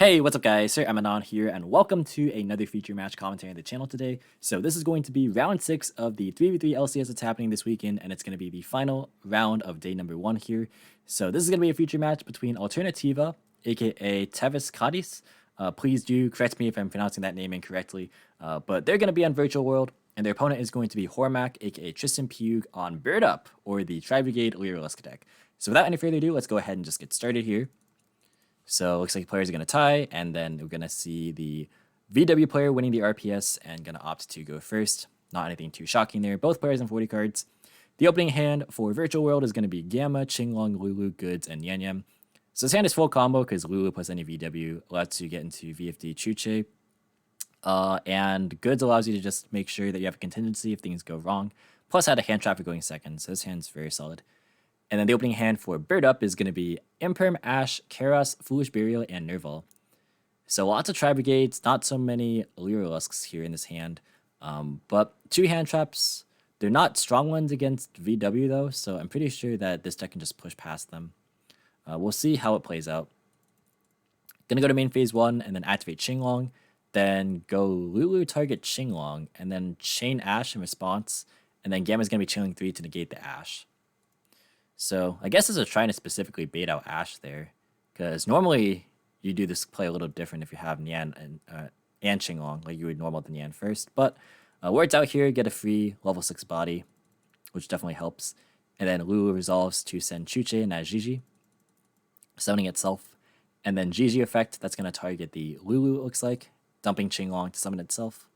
Hey, what's up guys, Sir Emanon here, and welcome to another feature match commentary on the channel today. So this is going to be round 6 of the 3v3 LCS that's happening this weekend, and it's going to be the final round of day number 1 here. So this is going to be a feature match between Alternativa, aka Tevž Kadiš. Please do correct me if I'm pronouncing that name incorrectly, but they're going to be on Virtual World, and their opponent is going to be Hormac, aka Tristan Pugh, on Bird Up, or the Tri-Brigade Lyrilusc deck. So without any further ado, let's go ahead and just get started here. So it looks like players are going to tie, and then we're going to see the VW player winning the RPS and going to opt to go first. Not anything too shocking there. Both players in 40 cards. The opening hand for Virtual World is going to be Gamma, Qinglong, Lulu, Goods, and Yan Yan. So this hand is full combo because Lulu plus any VW allows you to get into VFD Chuche. And Goods allows you to just make sure that you have a contingency if things go wrong. Plus add a hand trap for going second, so this hand's very solid. And then the opening hand for Bird Up is going to be Imperm, Ash, Karos, Foolish Burial, and Nerval. So lots of Tri-Brigades, not so many Lyriluscs here in this hand. But 2 hand traps. They're not strong ones against VW though, so I'm pretty sure that this deck can just push past them. We'll see how it plays out. Gonna go to main phase 1 and then activate Qinglong. Then go Lulu target Qinglong and then chain Ash in response. And then Gamma's gonna be chaining 3 to negate the Ash. So I guess this is trying to specifically bait out Ash there, because normally you do this play a little different if you have Nian and Qinglong, like you would normal the Nian first. But words out here, get a free level 6 body, which definitely helps. And then Lulu resolves to send Chuche and Gigi, summoning itself. And then Gigi effect, that's going to target the Lulu, it looks like, dumping Qinglong to summon itself.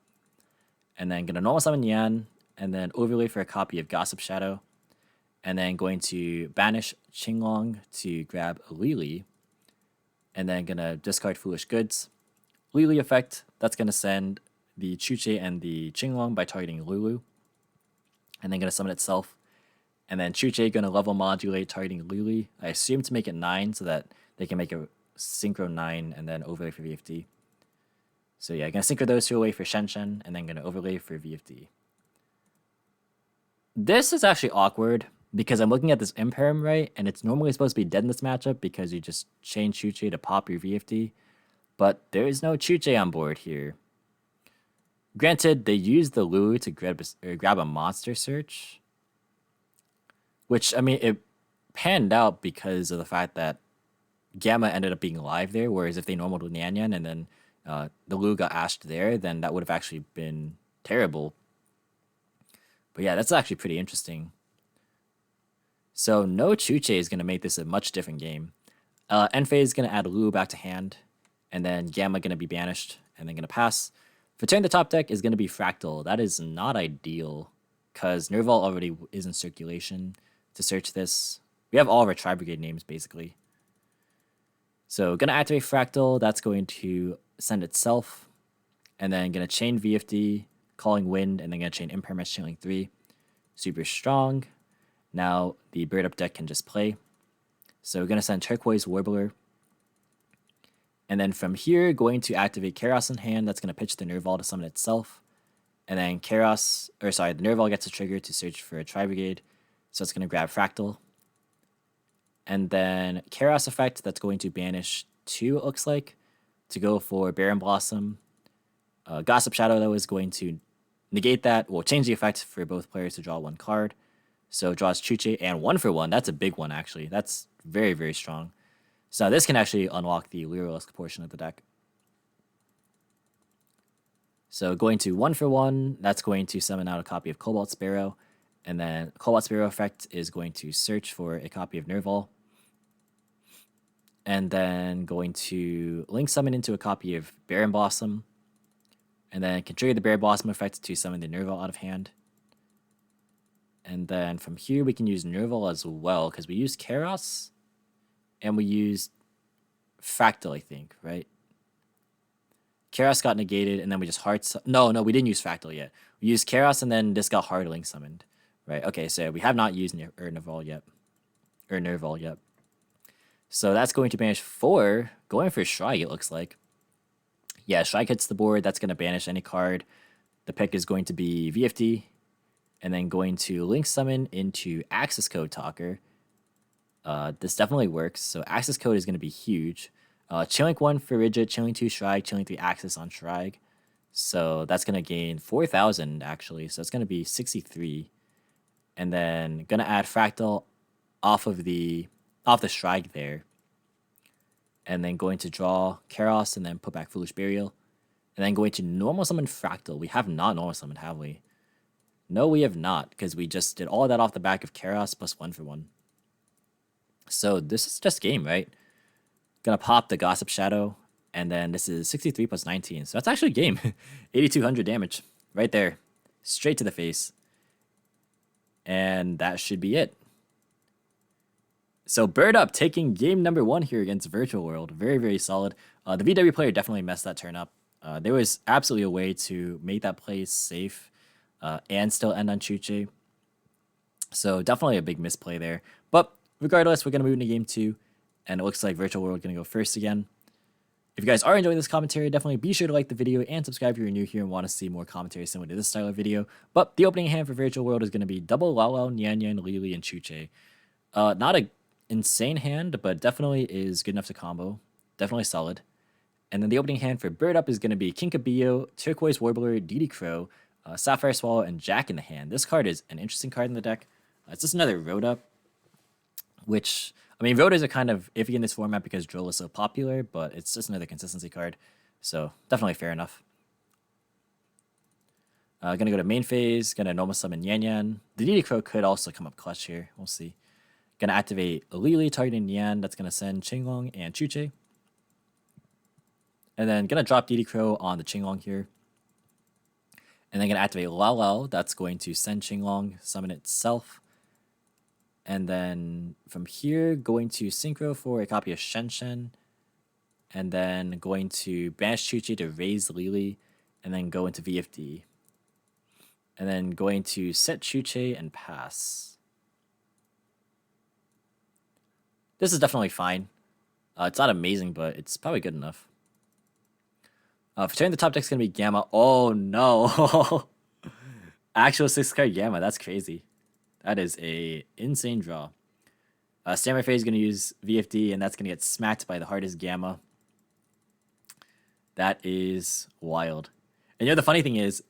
And then going to normal summon Nian, and then overlay for a copy of Gossip Shadow. And then going to banish Qinglong to grab Lili. And then going to discard Foolish Goods. Lili effect, that's going to send the Chuche and the Qinglong by targeting Lulu. And then going to summon itself. And then Chuche going to level modulate targeting Lili. I assume to make it 9 so that they can make a synchro 9 and then overlay for VFD. So yeah, going to synchro those 2 away for Shen Shen and then going to overlay for VFD. This is actually awkward, because I'm looking at this Imperm, right? And it's normally supposed to be dead in this matchup because you just chain Chuche to pop your VFD. But there is no Chuche on board here. Granted, they used the Lulu to grab a monster search. Which, I mean, it panned out because of the fact that Gamma ended up being alive there. Whereas if they normaled with Yan Yan and then the Lulu got ashed there, then that would have actually been terrible. But yeah, that's actually pretty interesting. So no Chuche is going to make this a much different game. End phase is going to add Lulu back to hand, and then Gamma going to be banished, and then going to pass. For turn the top deck is going to be Fractal. That is not ideal, because Nerval already is in circulation to search this. We have all of our Tri-Brigade names, basically. So going to activate Fractal, that's going to send itself, and then going to chain VFD, calling Wind, and then going to chain Impermanence, chaining 3. Super strong. Now the Bird Up deck can just play. So we're going to send Turquoise Warbler. And then from here, going to activate Karos in hand. That's going to pitch the Nerval to summon itself. And then the Nerval gets a trigger to search for a Tri-Brigade. So it's going to grab Fractal. And then Karos effect, that's going to banish 2, it looks like, to go for Baron Blossom. Gossip Shadow, though, is going to negate that. We'll change the effect for both players to draw 1 card. So draws Chuche and 1 for 1. That's a big one, actually. That's very, very strong. So this can actually unlock the Lyrilusc portion of the deck. So going to 1 for 1, that's going to summon out a copy of Cobalt Sparrow. And then Cobalt Sparrow effect is going to search for a copy of Nerval. And then going to link summon into a copy of Baron Blossom. And then can trigger the Baron Blossom effect to summon the Nerval out of hand. And then from here, we can use Nerval as well, because we used Karos, and we used Fractal, I think, right? Karos got negated, and then we just No, we didn't use Fractal yet. We used Karos, and then this got hard link summoned, right? Okay, so we have not used Nerval yet. So that's going to banish 4, going for Shrike, it looks like. Yeah, Shrike hits the board, that's going to banish any card. The pick is going to be VFD. And then going to link summon into Access Code Talker. This definitely works. So Access Code is going to be huge. Chainlink 1 for Rigid, Chainlink 2 Shrike, Chainlink 3 Axis on Shrike. So that's going to gain 4,000 actually. So it's going to be 63. And then going to add Fractal off the Shrike there. And then going to draw Karos and then put back Foolish Burial. And then going to normal summon Fractal. We have not normal summoned, have we? No, we have not, because we just did all of that off the back of Karos plus 1 for 1. So this is just game, right? Gonna pop the Gossip Shadow, and then this is 63 plus 19. So that's actually game. 8,200 damage right there. Straight to the face. And that should be it. So Bird Up taking game number 1 here against Virtual World. Very, very solid. The VW player definitely messed that turn up. There was absolutely a way to make that play safe and still end on Chuche. So definitely a big misplay there. But regardless, we're going to move into game 2. And it looks like Virtual World going to go first again. If you guys are enjoying this commentary, definitely be sure to like the video and subscribe if you're new here and want to see more commentary similar to this style of video. But the opening hand for Virtual World is going to be double Lao Lao, Nian Nian, Lili, and Chuche. Not a insane hand, but definitely is good enough to combo. Definitely solid. And then the opening hand for Bird Up is going to be Kinkabillo, Turquoise Warbler, DD Crow, Sapphire Swallow, and Jack in the hand. This card is an interesting card in the deck. It's just another Rhoda, which, I mean, Rhodas are kind of iffy in this format because Droll is so popular, but it's just another consistency card. So definitely fair enough. Gonna go to main phase, gonna normal summon Yan Yan. The DD Crow could also come up clutch here. We'll see. Gonna activate Lili targeting Yan. That's gonna send Qinglong and Chuche. And then gonna drop DD Crow on the Qinglong here. And then gonna activate Lao Lao. That's going to send Qinglong, summon itself. And then from here, going to Synchro for a copy of Shen Shen. And then going to banish Chuche to raise Lili. And then go into VFD. And then going to set Chuche and pass. This is definitely fine. It's not amazing, but it's probably good enough. For turn, the top deck's going to be Gamma. Oh, no. Actual 6-card Gamma. That's crazy. That is a insane draw. Samurai Faye is going to use VFD, and that's going to get smacked by the hardest Gamma. That is wild. And you know, the funny thing is,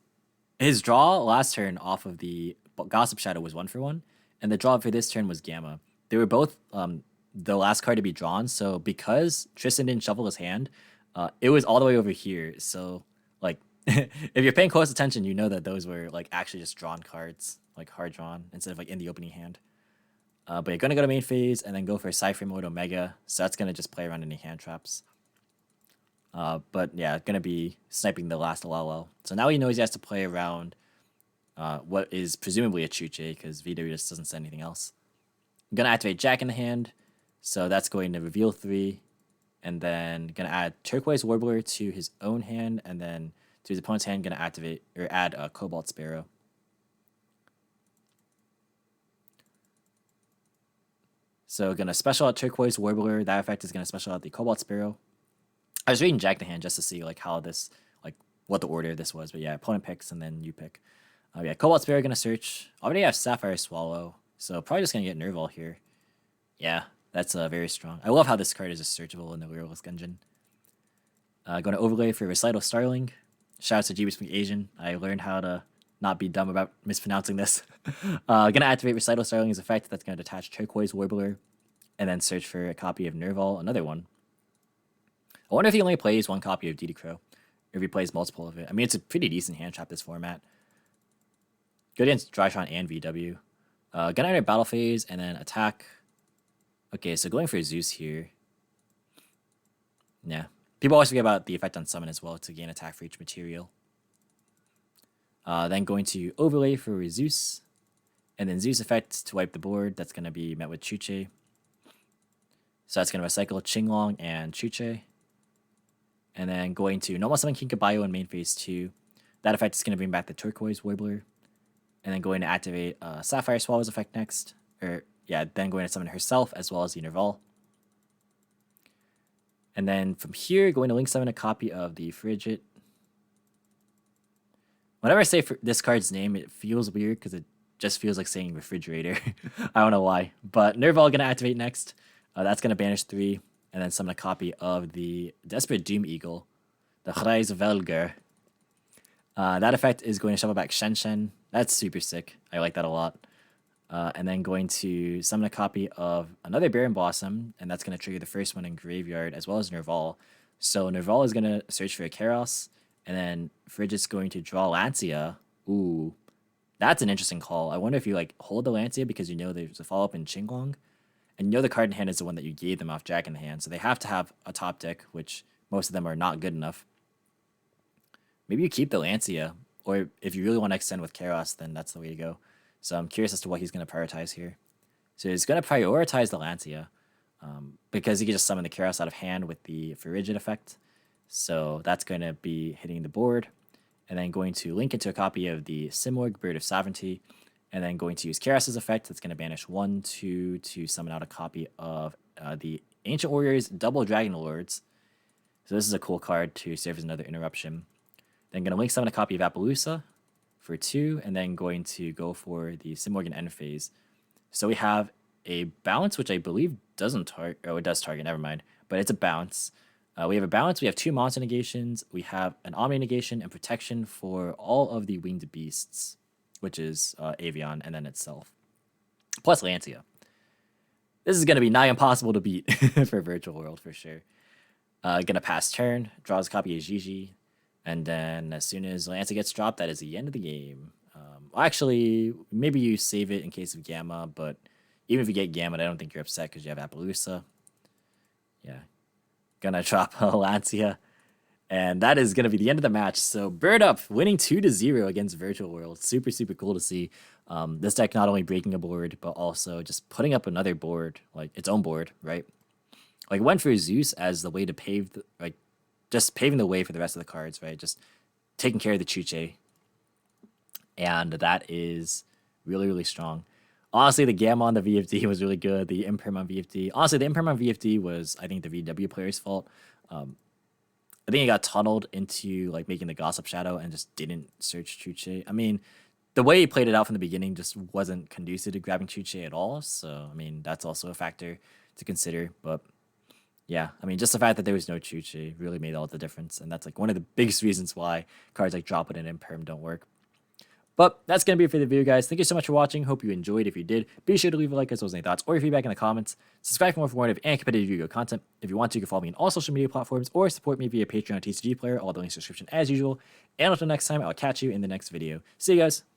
his draw last turn off of the Gossip Shadow was 1 for 1, and the draw for this turn was Gamma. They were both the last card to be drawn, so because Tristan didn't shuffle his hand, it was all the way over here. So, like, if you're paying close attention, you know that those were, like, actually just drawn cards, like, hard drawn, instead of, like, in the opening hand. But you're going to go to main phase and then go for Cypher Mode Omega, so that's going to just play around any hand traps. But, yeah, going to be sniping the last Lalo. So now he knows he has to play around what is presumably a Chuche, because VW just doesn't say anything else. I'm going to activate Jack in the hand, so that's going to reveal 3. And then gonna add Turquoise Warbler to his own hand, and then to his opponent's hand, gonna activate or add a Cobalt Sparrow. So gonna special out Turquoise Warbler. That effect is gonna special out the Cobalt Sparrow. I was reading Jack the hand just to see like how this, like what the order this was, but yeah, opponent picks and then you pick. Yeah, Cobalt Sparrow gonna search. Already have Sapphire Swallow, so probably just gonna get Nerval here. Yeah. That's very strong. I love how this card is just searchable in the Lyrilusc engine. Going to overlay for Recital Starling. Shout out to Speak Asian. I learned how to not be dumb about mispronouncing this. Gonna activate Recital Starling's effect. That's gonna detach Turquoise Warbler, and then search for a copy of Nerval, another one. I wonder if he only plays 1 copy of DD Crow, or if he plays multiple of it. I mean, it's a pretty decent hand trap this format. Good against Drytron and VW. Gonna enter battle phase and then attack. Okay, so going for Zeus here. Yeah. People always forget about the effect on summon as well to gain attack for each material. Then going to overlay for Zeus. And then Zeus effect to wipe the board. That's going to be met with Chuche. So that's going to recycle Qinglong and Chuche. And then going to normal summon Kinkabillo in main phase 2. That effect is going to bring back the Turquoise Warbler. And then going to activate Sapphire Swallow's effect next. Then going to summon herself as well as the Nerval. And then from here, going to link summon a copy of the Frigid. Whenever I say this card's name, it feels weird because it just feels like saying refrigerator. I don't know why. But Nerval going to activate next. That's going to banish 3. and then summon a copy of the Desperate Doom Eagle, the Hreisvelger. That effect is going to shuffle back Shen. That's super sick. I like that a lot. And then going to summon a copy of another Baron Blossom, and that's going to trigger the first one in Graveyard, as well as Nerval. So Nerval is going to search for a Kairos, and then Frigid's going to draw Lancia. Ooh, that's an interesting call. I wonder if you like hold the Lancia because you know there's a follow-up in Qinglong, and you know the card in hand is the one that you gave them off Jack in the hand, so they have to have a top deck, which most of them are not good enough. Maybe you keep the Lancia, or if you really want to extend with Kairos, then that's the way to go. So I'm curious as to what he's going to prioritize here. So he's going to prioritize the Lancia because he can just summon the Kairos out of hand with the Frigid effect. So that's going to be hitting the board. And then going to link into a copy of the Simorgh, Bird of Sovereignty. And then going to use Kairos' effect. That's going to banish 1/2 to summon out a copy of the Ancient Warriors Double Dragon Lords. So this is a cool card to serve as another interruption. Then going to link summon a copy of Appaloosa for 2, and then going to go for the Simorgh end phase. So we have a bounce, which I believe doesn't target. Oh, it does target. Never mind. But it's a bounce. We have a bounce. We have 2 monster negations. We have an Omni negation and protection for all of the winged beasts, which is Avian and then itself, plus Lancia. This is going to be nigh impossible to beat for Virtual World for sure. Gonna pass turn, draws a copy of Gigi. And then as soon as Lancia gets dropped, that is the end of the game. Actually, maybe you save it in case of Gamma, but even if you get Gamma, I don't think you're upset because you have Appaloosa. Yeah. Gonna drop Lancia. And that is going to be the end of the match. So Bird Up winning 2-0 against Virtual World. Super, super cool to see. This deck not only breaking a board, but also just putting up another board, like its own board, right? Like went for Zeus as the way to pave the, like, just paving the way for the rest of the cards, right? Just taking care of the Chuche. And that is really, really strong. Honestly, the Gamma on the VFD was really good. The Imperm on VFD. Honestly, the Imperm on VFD was, I think, the VW player's fault. I think he got tunneled into like making the Gossip Shadow and just didn't search Chuche. I mean, the way he played it out from the beginning just wasn't conducive to grabbing Chuche at all. So, I mean, that's also a factor to consider. But yeah, I mean, just the fact that there was no Chuche really made all the difference. And that's like one of the biggest reasons why cards like Drop It and Imperm don't work. But that's going to be it for the video, guys. Thank you so much for watching. Hope you enjoyed. If you did, be sure to leave a like as well as any thoughts or your feedback in the comments. Subscribe for more informative and competitive Yu-Gi-Oh content. If you want to, you can follow me on all social media platforms or support me via Patreon or TCG Player. All the links in the description as usual. And until next time, I'll catch you in the next video. See you guys.